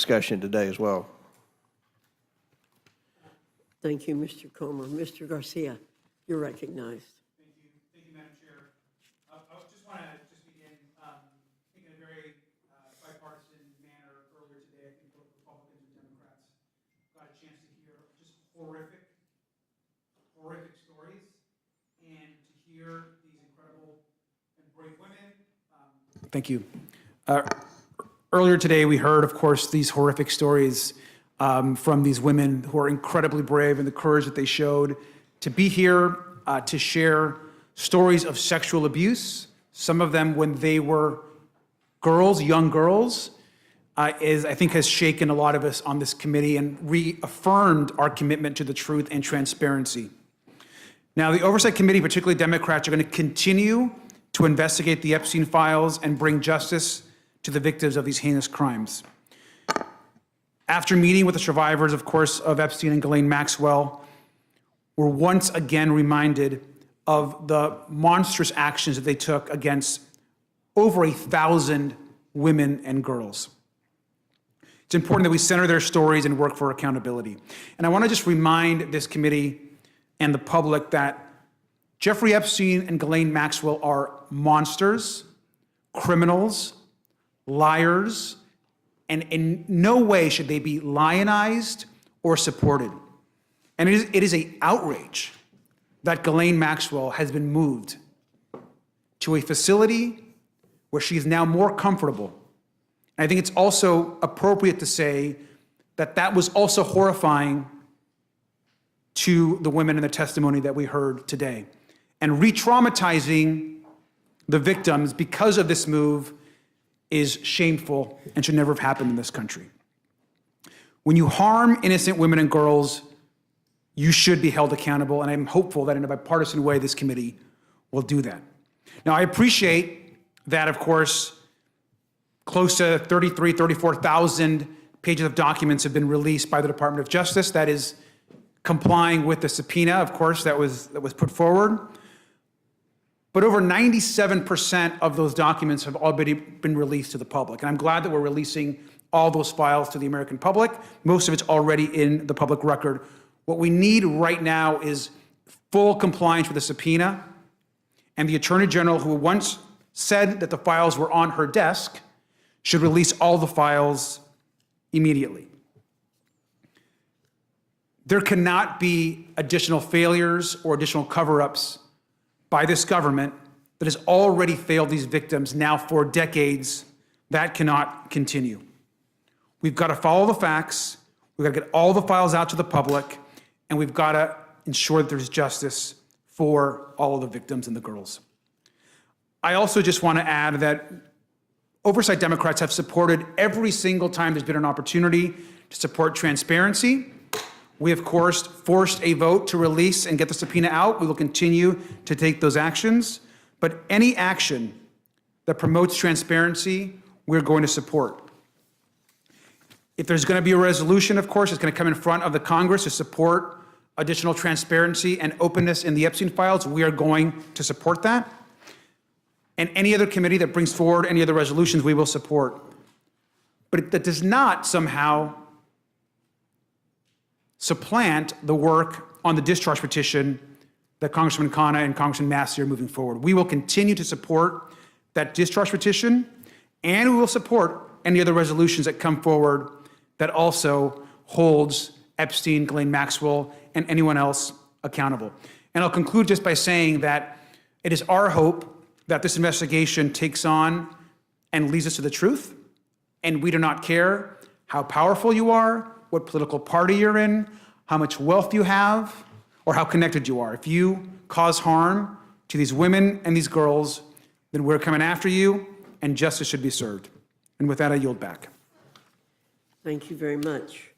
discussion today as well. Thank you, Mr. Comer. Mr. Garcia, you're recognized. Thank you, Madam Chair. I just want to begin, I think in a very bipartisan manner earlier today. I think both Republicans and Democrats got a chance to hear just horrific stories and to hear these incredible and brave women. Thank you. Earlier today, we heard, of course, these horrific stories from these women who are incredibly brave and the courage that they showed to be here to share stories of sexual abuse, some of them when they were girls, young girls, I think has shaken a lot of us on this committee and reaffirmed our commitment to the truth and transparency. Now, the Oversight Committee, particularly Democrats, are going to continue to investigate the Epstein Files and bring justice to the victims of these heinous crimes. After meeting with the survivors, of course, of Epstein and Ghislaine Maxwell, we're once again reminded of the monstrous actions that they took against over 1,000 women and girls. It's important that we center their stories and work for accountability. And I want to just remind this committee and the public that Jeffrey Epstein and Ghislaine Maxwell are monsters, criminals, liars, and in no way should they be lionized or supported. And it is an outrage that Ghislaine Maxwell has been moved to a facility where she is now more comfortable. And I think it's also appropriate to say that that was also horrifying to the women in the testimony that we heard today. And re-traumatizing the victims because of this move is shameful and should never have happened in this country. When you harm innocent women and girls, you should be held accountable, and I'm hopeful that in a bipartisan way this committee will do that. Now, I appreciate that, of course, close to 34,000 pages of documents have been released by the Department of Justice. That is complying with the subpoena, of course, that was put forward. But over 97% of those documents have already been released to the public. And I'm glad that we're releasing all those files to the American public. Most of it's already in the public record. What we need right now is full compliance with the subpoena. And the Attorney General, who once said that the files were on her desk, should release all the files immediately. There cannot be additional failures or additional cover-ups by this government that has already failed these victims now for decades. That cannot continue. We've got to follow the facts, we've got to get all the files out to the public, and we've got to ensure that there's justice for all of the victims and the girls. I also just want to add that Oversight Democrats have supported every single time there's been an opportunity to support transparency. We, of course, forced a vote to release and get the subpoena out. We will continue to take those actions. But any action that promotes transparency, we're going to support. If there's going to be a resolution, of course, it's going to come in front of the Congress to support additional transparency and openness in the Epstein files. We are going to support that. And any other committee that brings forward any other resolutions, we will support. But that does not somehow supplant the work on the discharge petition that Congressman Khanna and Congressman Massey are moving forward. We will continue to support that discharge petition, and we will support any other resolutions that come forward that also holds Epstein, Ghislaine Maxwell, and anyone else accountable. And I'll conclude just by saying that it is our hope that this investigation takes on and leads us to the truth, and we do not care how powerful you are, what political party you're in, how much wealth you have, or how connected you are. If you cause harm to these women and these girls, then we're coming after you, and justice should be served. And with that, I yield back. Thank you very much.